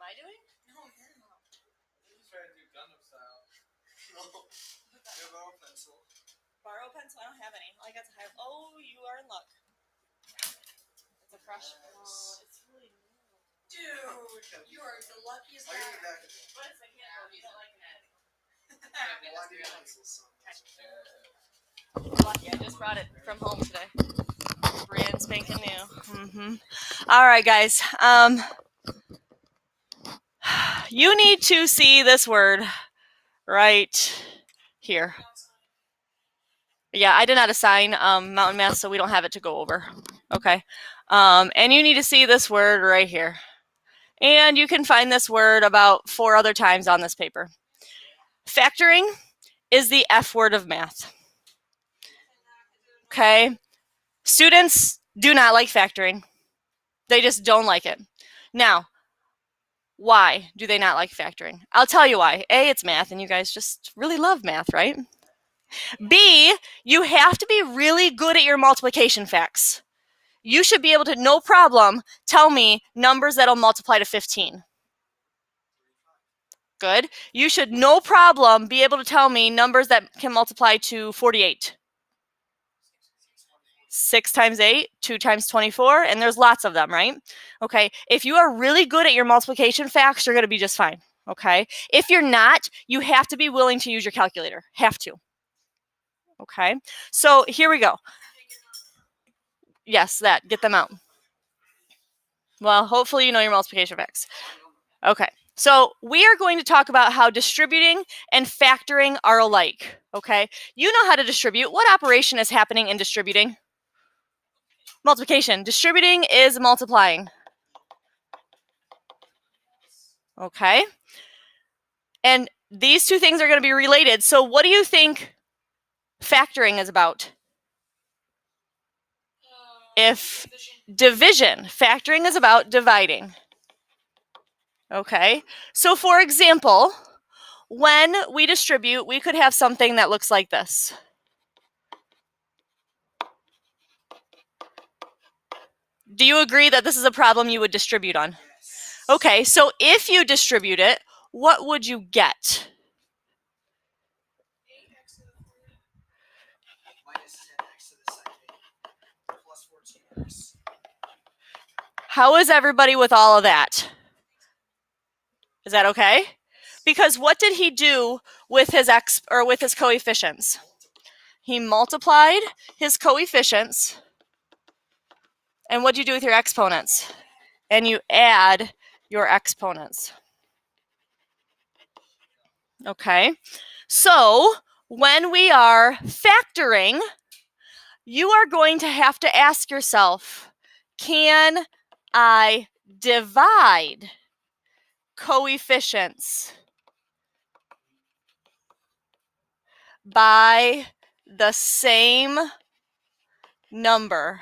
I doing? No, him. He's trying to do Gundam style. No. Yeah, borrow a pencil. Borrow a pencil? I don't have any. All I got to have. Oh, you are in luck. It's a fresh. Yes. Oh, it's really new. Dude, you are the luckiest guy. I'll give you back a bit. What is the handle? You don't like it? Well, I need pencils, so that's okay. Lucky, I just brought it from home today. Brand spanking new. All right, guys. You need to see this word right here. Yeah, I did not assign Mountain Math, so we don't have it to go over. Okay. And you need to see this word right here. And you can find this word about 4 other times on this paper. Factoring is the F word of math. Okay. Students do not like factoring. They just don't like it. Now, why do they not like factoring? I'll tell you why. A, it's math, and you guys just really love math, right? B, you have to be really good at your multiplication facts. You should be able to, no problem, tell me numbers that'll multiply to 15. Good. You should, no problem, be able to tell me numbers that can multiply to 48. 6 times 8, 2 times 24, and there's lots of them, right? Okay, if you are really good at your multiplication facts, you're going to be just fine, okay? If you're not, you have to be willing to use your calculator. Have to. Okay, so here we go. Yes, that. Get them out. Well, hopefully you know your multiplication facts. Okay, so we are going to talk about how distributing and factoring are alike, okay? You know how to distribute. What operation is happening in distributing? Multiplication. Distributing is multiplying. Okay. And these two things are going to be related. So what do you think factoring is about? If division. Factoring is about dividing. Okay. So for example, when we distribute, we could have something that looks like this. Do you agree that this is a problem you would distribute on? Yes. Okay, so if you distribute it, what would you get? Minus 10x to the second plus 14x. How is everybody with all of that? Is that okay? Because what did he do with his with his coefficients? He multiplied his coefficients. And what do you do with your exponents? And you add your exponents. Okay. So when we are factoring, you are going to have to ask yourself, can I divide coefficients by the same number?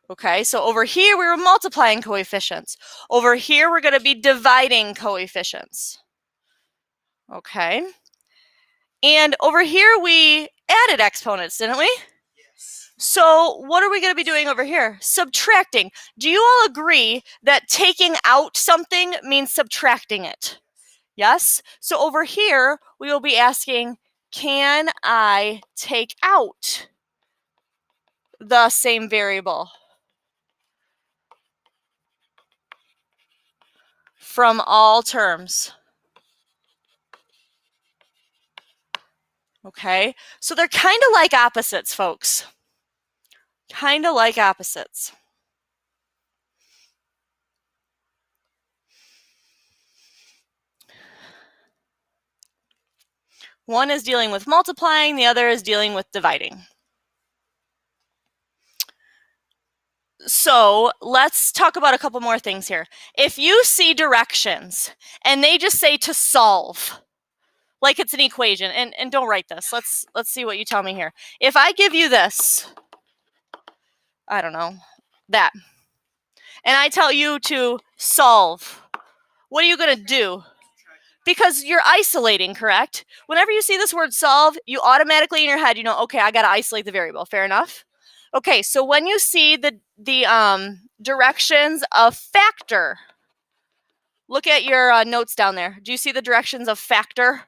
Okay, so over here we were multiplying coefficients. Over here we're going to be dividing coefficients. Okay. And over here we added exponents, didn't we? Yes. So what are we going to be doing over here? Subtracting. Do you all agree that taking out something means subtracting it? Yes? So over here we will be asking, can I take out the same variable from all terms? Okay, so they're kind of like opposites, folks. Kind of like opposites. One is dealing with multiplying, the other is dealing with dividing. So let's talk about a couple more things here. If you see directions and they just say to solve, like it's an equation, and don't write this. Let's see what you tell me here. If I give you this, I don't know, that, and I tell you to solve, what are you going to do? Because you're isolating, correct? Whenever you see this word solve, you automatically in your head, you know, okay, I got to isolate the variable. Fair enough? Okay, so when you see the directions of factor, Look at your notes down there. Do you see the directions of factor?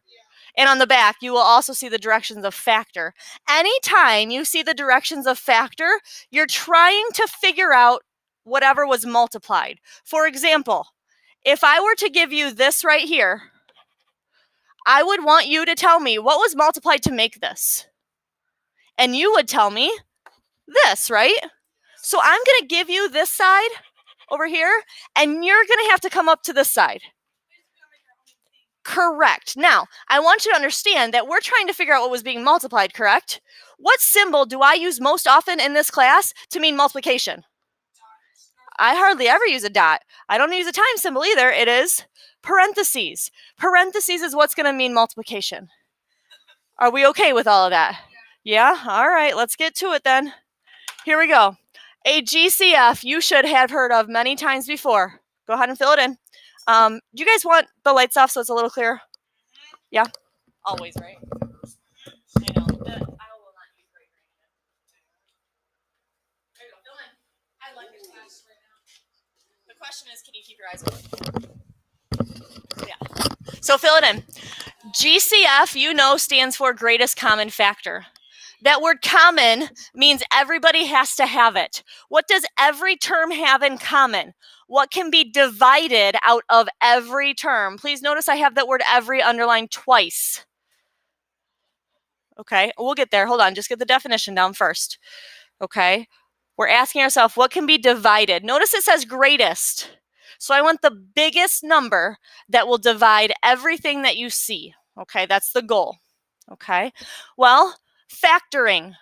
And on the back, you will also see the directions of factor. Anytime you see the directions of factor, you're trying to figure out whatever was multiplied. For example, if I were to give you this right here, I would want you to tell me what was multiplied to make this. And you would tell me this, right? So I'm going to give you this side over here, and you're going to have to come up to this side. Correct. Now, I want you to understand that we're trying to figure out what was being multiplied, correct? What symbol do I use most often in this class to mean multiplication? I hardly ever use a dot. I don't use a time symbol either. It is parentheses. Parentheses is what's going to mean multiplication. Are we okay with all of that? Yeah? All right, let's get to it then. Here we go. A GCF you should have heard of many times before. Go ahead and fill it in. Do you guys want the lights off so it's a little clearer? Yeah? Always, right? I know. I will not use gray green. There you go. Fill in. I like this class right now. The question is, can you keep your eyes open? Yeah. So fill it in. GCF, you know, stands for greatest common factor. That word common means everybody has to have it. What does every term have in common? What can be divided out of every term? Please notice I have that word every underlined twice. Okay, we'll get there. Hold on, just get the definition down first. Okay, we're asking ourselves what can be divided. Notice it says greatest. So I want the biggest number that will divide everything that you see. Okay, that's the goal. Okay, well, factoring.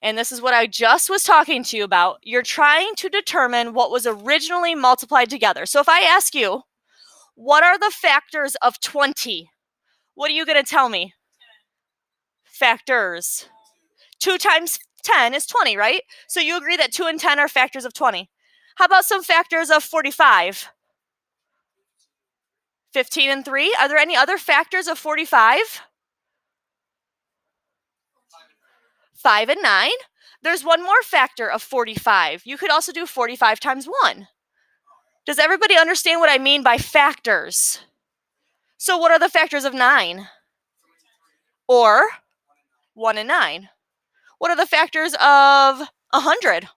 And this is what I just was talking to you about. You're trying to determine what was originally multiplied together. So if I ask you, what are the factors of 20? What are you going to tell me? Factors. 2 times 10 is 20, right? So you agree that 2 and 10 are factors of 20. How about some factors of 45? 15 and 3. Are there any other factors of 45? 5 and 9. There's one more factor of 45. You could also do 45 times 1. Does everybody understand what I mean by factors? So what are the factors of 9? Or 1 and 9. What are the factors of 100?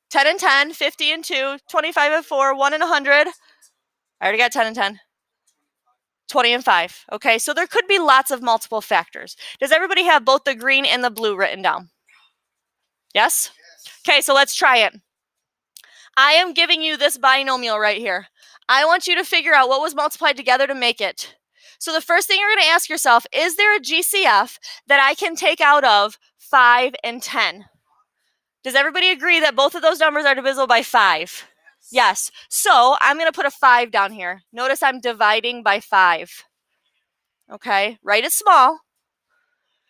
10 and 10, 50 and 2, 25 and 4, 1 and 100. I already got 10 and 10. 20 and 5. Okay, so there could be lots of multiple factors. Does everybody have both the green and the blue written down? Yes? Okay, so let's try it. I am giving you this binomial right here. I want you to figure out what was multiplied together to make it. So the first thing you're going to ask yourself, is there a GCF that I can take out of 5 and 10? Does everybody agree that both of those numbers are divisible by 5? Yes. So I'm going to put a 5 down here. Notice I'm dividing by 5. Okay, write it small.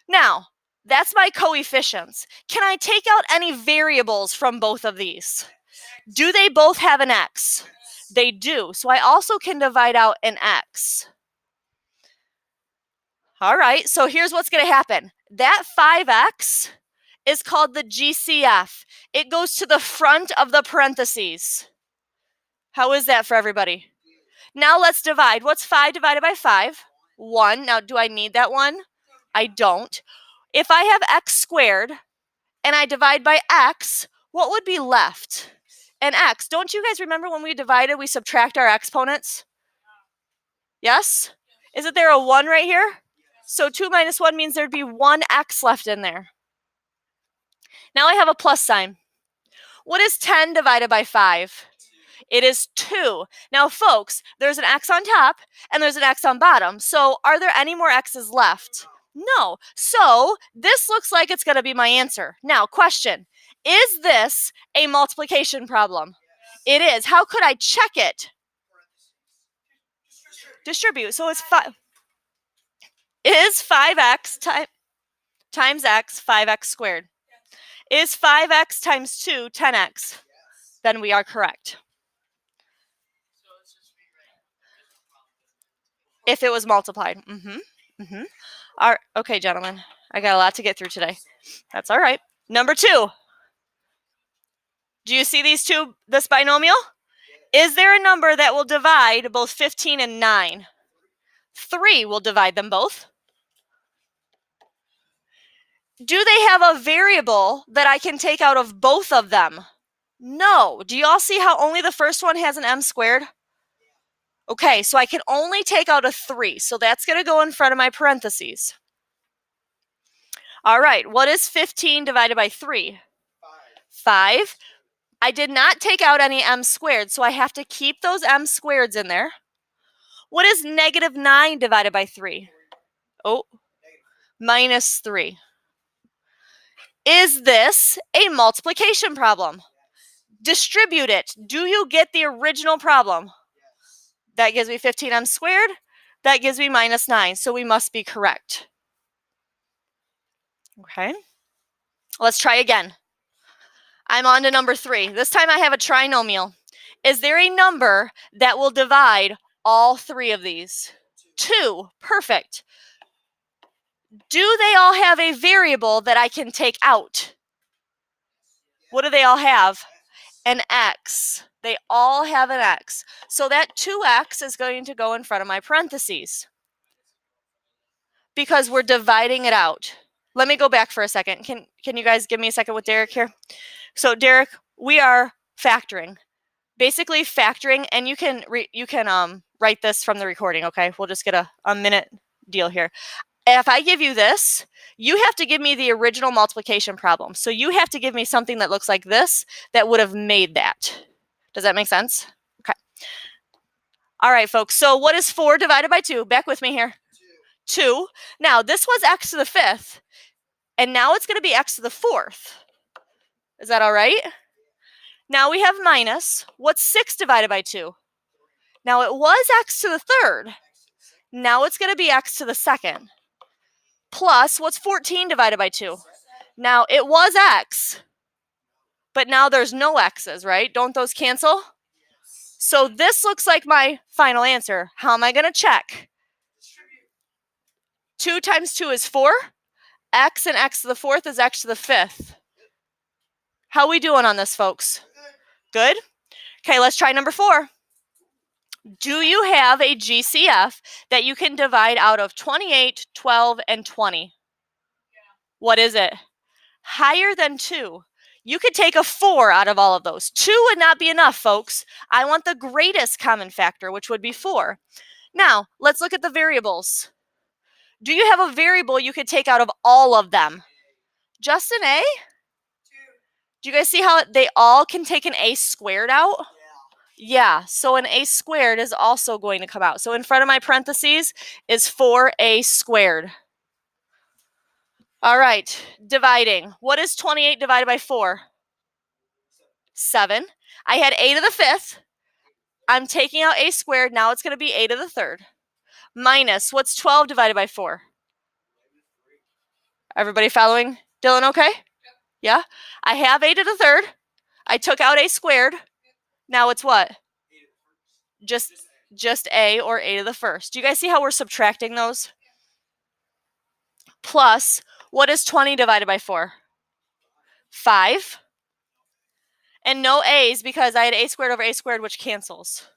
Now, that's my coefficients. Can I take out any variables from both of these? Do they both have an x? They do. So I also can divide out an x. All right, so here's what's going to happen. That 5x is called the GCF. It goes to the front of the parentheses. How is that for everybody? Now let's divide. What's 5 divided by 5? 1. Now, do I need that 1? I don't. If I have x squared and I divide by x, what would be left? An x. Don't you guys remember when we divided, we subtract our exponents? Yes? Isn't there a 1 right here? So 2 minus 1 means there'd be 1x left in there. Now I have a plus sign. What is 10 divided by 5? It is 2. Now, folks, there's an x on top and there's an x on bottom. So are there any more x's left? No. So this looks like it's going to be my answer. Now, question. Is this a multiplication problem? It is. How could I check it? Distribute. So it's 5. Is 5x times x 5x squared? Is 5x times 2 10x? Then we are correct. If it was multiplied. Okay, gentlemen. I got a lot to get through today. That's all right. Number 2. Do you see these two, this binomial? Is there a number that will divide both 15 and 9? 3 will divide them both. Do they have a variable that I can take out of both of them? No. Do you all see how only the first one has an m squared? Okay, so I can only take out a 3, so that's going to go in front of my parentheses. All right, what is 15 divided by 3? 5. I did not take out any m squared, so I have to keep those m squareds in there. What is negative 9 divided by 3? Oh, minus 3. Is this a multiplication problem? Distribute it. Do you get the original problem? That gives me 15m squared. That gives me minus 9, so we must be correct. Okay, let's try again. I'm on to number 3. This time I have a trinomial. Is there a number that will divide all 3 of these? 2. Perfect. Do they all have a variable that I can take out? What do they all have? An x. They all have an x. So that 2x is going to go in front of my parentheses because we're dividing it out. Let me go back for a second. Can you guys give me a second with Derek here? So Derek, we are factoring. Basically factoring, and you can write this from the recording, okay? We'll just get a minute deal here. If I give you this, you have to give me the original multiplication problem. So you have to give me something that looks like this that would have made that. Does that make sense? Okay. All right, folks. So what is 4 divided by 2? Back with me here. 2. Now, this was x to the 5th, and now it's going to be x to the 4th. Is that all right? Now we have minus. What's 6 divided by 2? Now it was x to the 3rd. Now it's going to be x to the 2nd. Plus, what's 14 divided by 2? Now it was x, but now there's no x's, right? Don't those cancel? So this looks like my final answer. How am I going to check? 2 times 2 is 4. X and x to the 4th is x to the 5th. How are we doing on this, folks? Good? Okay, let's try number 4. Do you have a GCF that you can divide out of 28, 12, and 20? What is it? Higher than 2. You could take a 4 out of all of those. 2 would not be enough, folks. I want the greatest common factor, which would be 4. Now, let's look at the variables. Do you have a variable you could take out of all of them? Just an a? Do you guys see how they all can take an a squared out? Yeah, so an a squared is also going to come out. So in front of my parentheses is 4a squared. All right, dividing. What is 28 divided by 4? 7. I had a to the 5th. I'm taking out a squared. Now it's going to be a to the 3rd. Minus, what's 12 divided by 4? Everybody following? Dylan, okay? Yeah? I have a to the 3rd. I took out a squared. Now it's what? Just a, or a to the 1st. Do you guys see how we're subtracting those? Plus, what is 20 divided by 4? 5. And no a's because I had a squared over a squared, which cancels.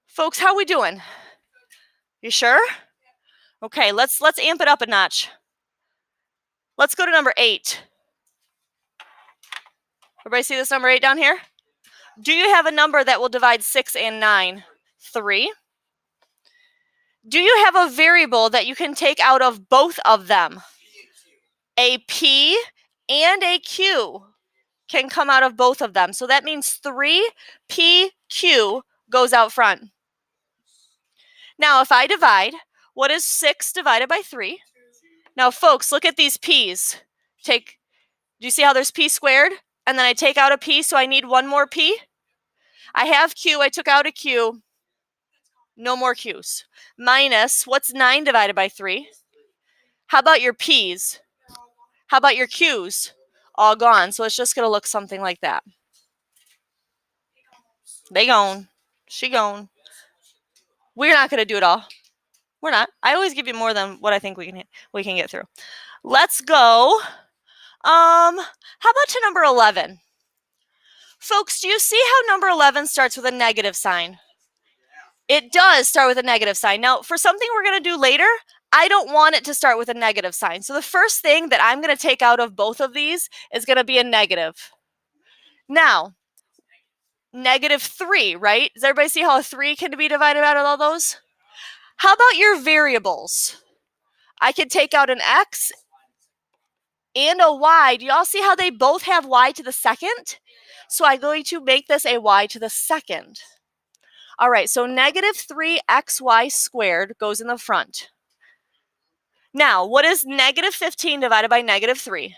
Folks, how are we doing? You sure? Okay, let's amp it up a notch. Let's go to number 8. Everybody see this number 8 down here? Do you have a number that will divide 6 and 9? 3. Do you have a variable that you can take out of both of them? A p and a q can come out of both of them. So that means 3pq goes out front. Now, if I divide, what is 6 divided by 3? Now, folks, look at these p's. Do you see how there's p squared? And then I take out a p, so I need one more p. I have q, I took out a q. No more q's. Minus, what's 9 divided by 3? How about your p's? How about your q's? All gone. So it's just going to look something like that. They gone. She gone. We're not going to do it all. We're not. I always give you more than what I think we can get through. Let's go. How about to number 11? Folks, do you see how number 11 starts with a negative sign? It does start with a negative sign. Now, for something we're going to do later, I don't want it to start with a negative sign. So the first thing that I'm going to take out of both of these is going to be a negative. Now, -3, right? Does everybody see how a 3 can be divided out of all those? How about your variables? I can take out an x and a y. Do y'all see how they both have y to the second? So I'm going to make this a y to the second. All right, so -3xy squared goes in the front. Now, what is -15 divided by -3?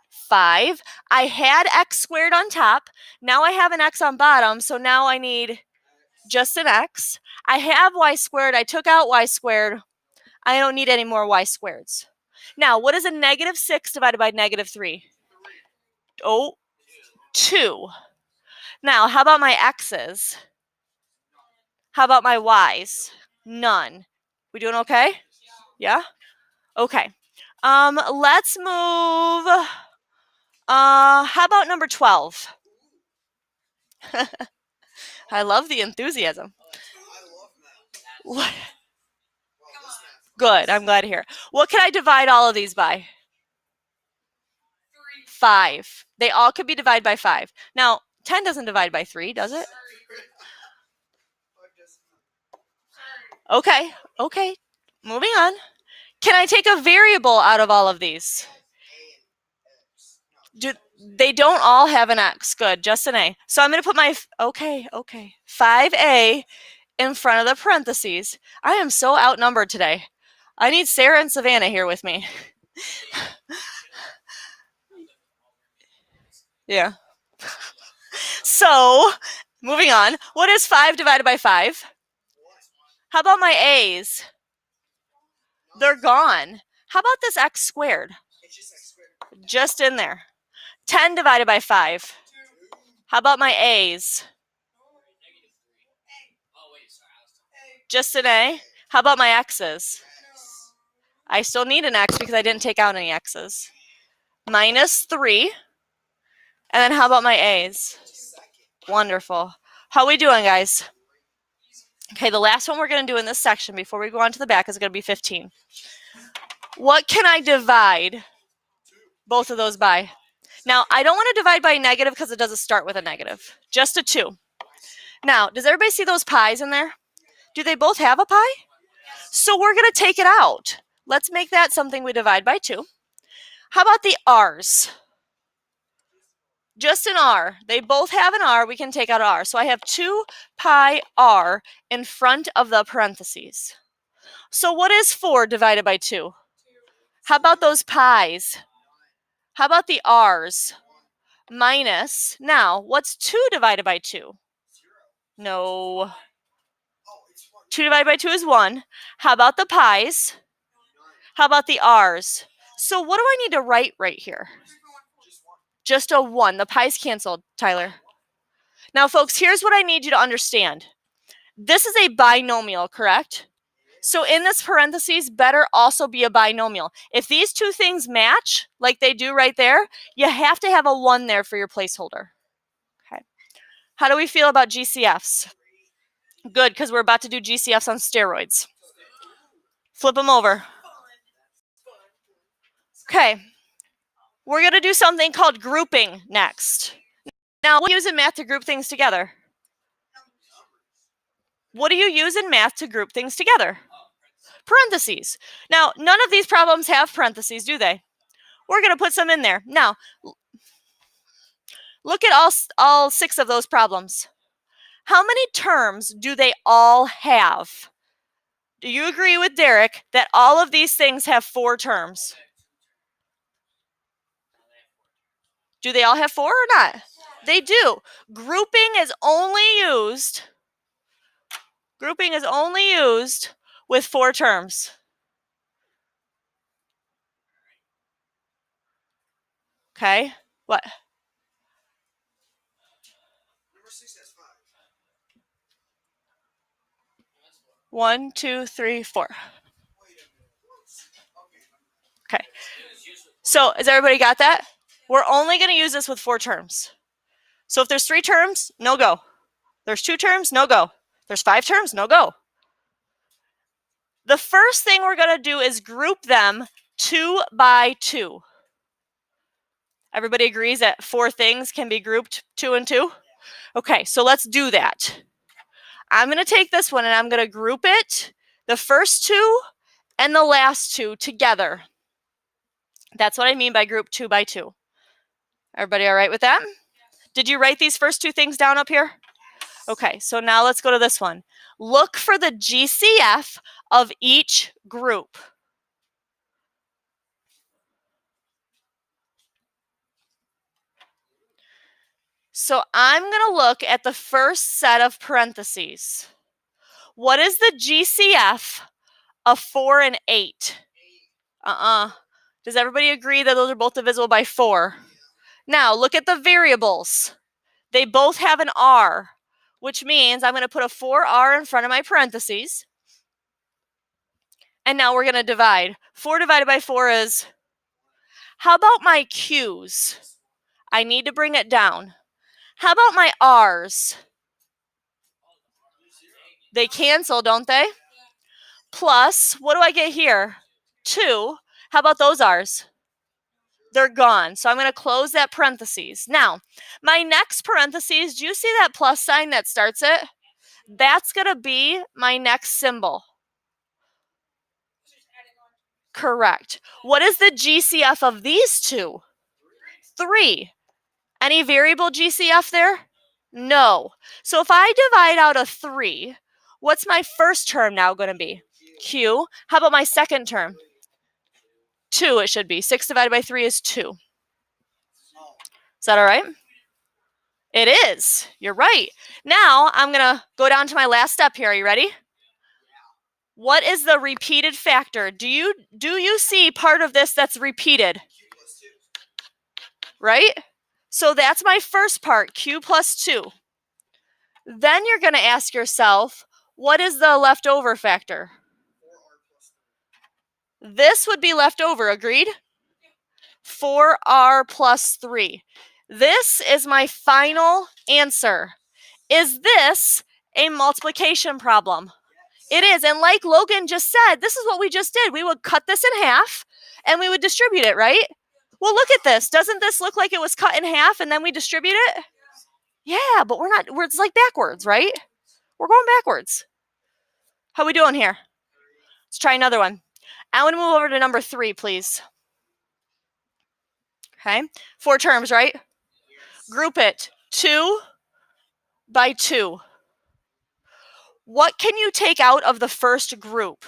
5. I had x squared on top. Now I have an x on bottom, so now I need just an x. I have y squared. I took out y squared. I don't need any more y squareds. Now, what is a -6 divided by -3? Oh, 2. Now, how about my x's? How about my y's? None. We doing okay? Yeah? Okay. Let's move. How about number 12? I love the enthusiasm. What? Good. I'm glad to hear. What can I divide all of these by? 5. They all could be divided by 5. Now, 10 doesn't divide by 3, does it? Okay. Okay. Moving on. Can I take a variable out of all of these? They don't all have an x. Good. Just an a. So I'm going to put my, okay. 5a in front of the parentheses. I am so outnumbered today. I need Sarah and Savannah here with me. Yeah. So, moving on. What is 5 divided by 5? How about my a's? They're gone. How about this x squared? Just in there. 10 divided by 5. How about my a's? Just an a. How about my x's? I still need an x because I didn't take out any x's. -3. And then how about my a's? Wonderful. How we doing, guys? Okay, the last one we're going to do in this section before we go on to the back is going to be 15. What can I divide both of those by? Now, I don't want to divide by a negative because it doesn't start with a negative. Just a 2. Now, does everybody see those pi's in there? Do they both have a pi? So we're going to take it out. Let's make that something we divide by 2. How about the r's? Just an r. They both have an r. We can take out r. So I have 2 pi r in front of the parentheses. So what is 4 divided by 2? How about those pi's? How about the r's? Minus. Now, what's 2 divided by 2? No. 2 divided by 2 is 1. How about the pi's? How about the r's? So what do I need to write right here? Just a 1. The pi's canceled, Tyler. Now, folks, here's what I need you to understand. This is a binomial, correct? So in this parentheses, better also be a binomial. If these two things match, like they do right there, you have to have a 1 there for your placeholder. Okay. How do we feel about GCFs? Good, because we're about to do GCFs on steroids. Flip them over. Okay. We're going to do something called grouping next. Now, what do you use in math to group things together? What do you use in math to group things together? Parentheses. Now, none of these problems have parentheses, do they? We're going to put some in there. Now, look at all 6 of those problems. How many terms do they all have? Do you agree with Derek that all of these things have 4 terms? Do they all have 4 or not? They do. Grouping is only used with 4 terms. Okay. What? Number 6 has 5. 1, 2, 3, 4. Okay. So, has everybody got that? We're only going to use this with 4 terms. So if there's 3 terms, no go. There's 2 terms, no go. There's 5 terms, no go. The first thing we're going to do is group them 2 by 2. Everybody agrees that 4 things can be grouped 2 and 2? Okay, so let's do that. I'm going to take this one and I'm going to group it, the first 2 and the last 2 together. That's what I mean by group 2 by 2. Everybody all right with that? Did you write these first 2 things down up here? Okay, so now let's go to this one. Look for the GCF of each group. So I'm going to look at the first set of parentheses. What is the GCF of 4 and 8? Does everybody agree that those are both divisible by 4? Now, look at the variables. They both have an R, which means I'm going to put a 4R in front of my parentheses. And now we're going to divide. 4 divided by 4 is... How about my Q's? I need to bring it down. How about my R's? They cancel, don't they? Plus, what do I get here? 2. How about those R's? They're gone. So I'm going to close that parentheses. Now, my next parentheses, do you see that plus sign that starts it? That's going to be my next symbol. Correct. What is the GCF of these 2? 3. Any variable GCF there? No. So if I divide out a 3, what's my first term now going to be? Q. How about my second term? 2 it should be. 6 divided by 3 is 2. Is that all right? It is. You're right. Now I'm going to go down to my last step here. Are you ready? What is the repeated factor? Do you see part of this that's repeated? Right? So that's my first part, Q plus 2. Then you're going to ask yourself, what is the leftover factor? This would be left over, agreed? 4R plus 3. This is my final answer. Is this a multiplication problem? It is, and like Logan just said, this is what we just did. We would cut this in half, and we would distribute it, right? Well, look at this. Doesn't this look like it was cut in half, and then we distribute it? Yeah, but it's like backwards, right? We're going backwards. How we doing here? Let's try another one. I want to move over to number 3, please. Okay, 4 terms, right? Group it 2 by 2. What can you take out of the first group?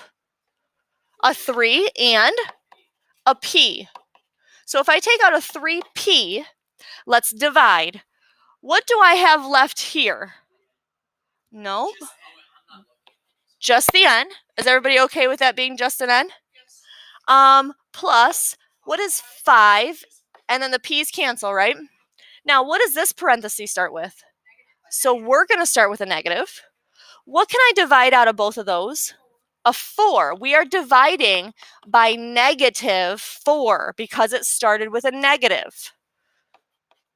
A 3 and a P. So if I take out a 3P, let's divide. What do I have left here? Nope. Just the N. Is everybody okay with that being just an N? Plus, what is 5? And then the P's cancel, right? Now, what does this parenthesis start with? So we're going to start with a negative. What can I divide out of both of those? A 4. We are dividing by negative 4 because it started with a negative.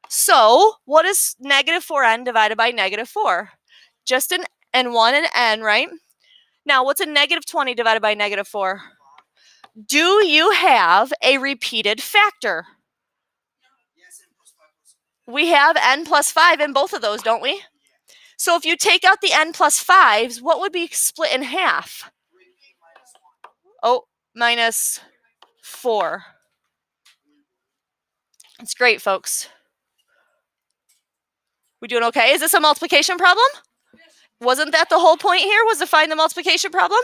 So what is negative 4n divided by negative 4? Just an n1 and n, right? Now, what's a negative 20 divided by negative 4? Do you have a repeated factor? We have n plus 5 in both of those, don't we? So if you take out the n plus 5s, what would be split in half? Oh, minus 4. That's great, folks. We doing okay? Is this a multiplication problem? Wasn't that the whole point here, was to find the multiplication problem?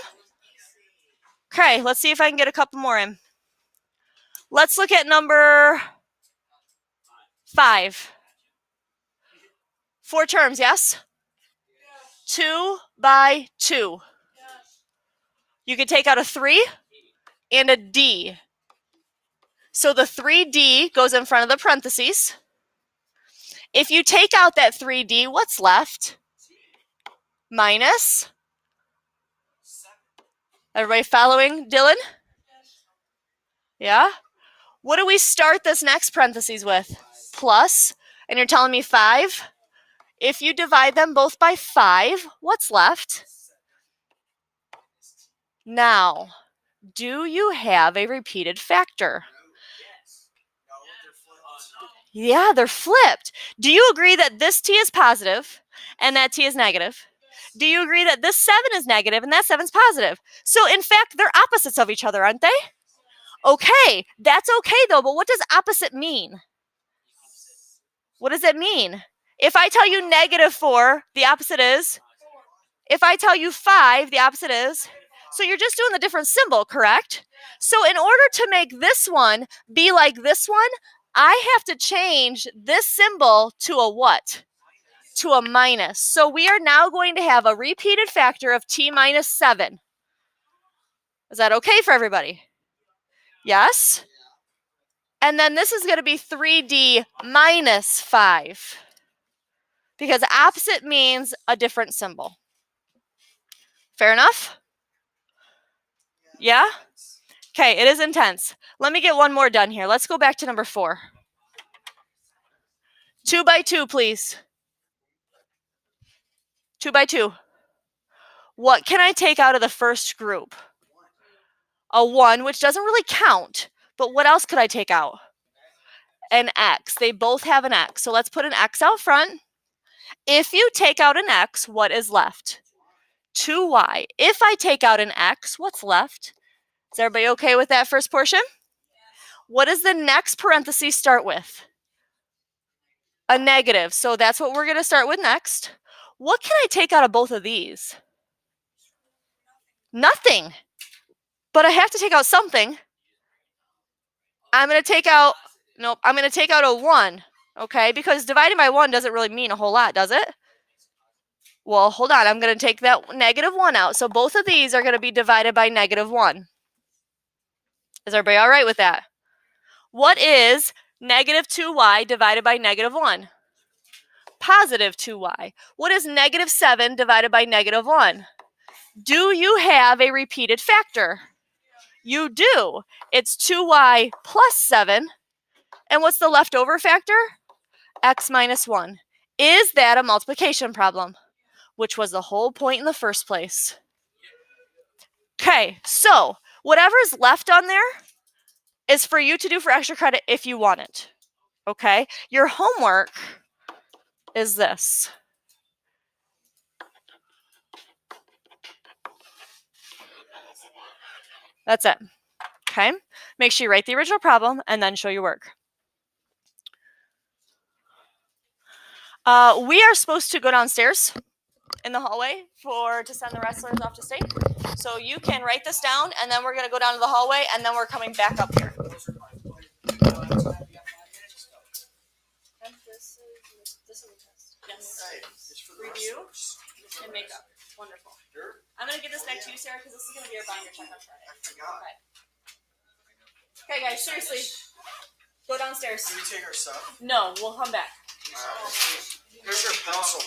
Okay, let's see if I can get a couple more in. Let's look at number 5. 4 terms, yes? 2 by 2. You could take out a 3 and a D. So the 3D goes in front of the parentheses. If you take out that 3D, what's left? Minus. Everybody following Dylan? Yeah? What do we start this next parentheses with? Plus. And you're telling me 5? If you divide them both by 5, what's left? Now, do you have a repeated factor? Yeah, they're flipped. Do you agree that this t is positive and that t is negative? Do you agree that this 7 is negative and that 7 is positive? So, in fact, they're opposites of each other, aren't they? Okay, that's okay, though, but what does opposite mean? What does it mean? If I tell you -4, the opposite is? If I tell you 5, the opposite is? So you're just doing the different symbol, correct? So in order to make this one be like this one, I have to change this symbol to a what? To a minus. So we are now going to have a repeated factor of t minus 7. Is that okay for everybody? Yes? And then this is going to be 3d minus 5. Because opposite means a different symbol. Fair enough? Yeah? Okay, it is intense. Let me get one more done here. Let's go back to number 4. 2 by 2, please. 2 by 2. What can I take out of the first group? A 1, which doesn't really count. But what else could I take out? An x. They both have an x. So let's put an x out front. If you take out an x, what is left? 2y. If I take out an x, what's left? Is everybody okay with that first portion? What does the next parenthesis start with? A negative. So that's what we're going to start with next. What can I take out of both of these? Nothing. But I have to take out something. I'm going to take out, nope, I'm going to take out a 1, okay? Because dividing by 1 doesn't really mean a whole lot, does it? Well, hold on. I'm going to take that -1 out. So both of these are going to be divided by -1. Is everybody all right with that? What is -2y divided by -1? Positive 2y. What is -7 divided by -1? Do you have a repeated factor? You do. It's 2y plus 7. And what's the leftover factor? X minus 1. Is that a multiplication problem? Which was the whole point in the first place. Okay, so whatever's left on there is for you to do for extra credit if you want it. Okay? Your homework is this. That's it. Okay? Make sure you write the original problem and then show your work. We are supposed to go downstairs in the hallway to send the wrestlers off to state. So you can write this down, and then we're going to go down to the hallway, and then we're coming back up here. This is a test. Yes. Review and makeup. Wonderful. I'm going to give this back to you, Sarah, because this is going to be our binder check on Friday. Okay, guys, seriously. Go downstairs. Can we take our stuff? No, we'll come back. Here's your pencil.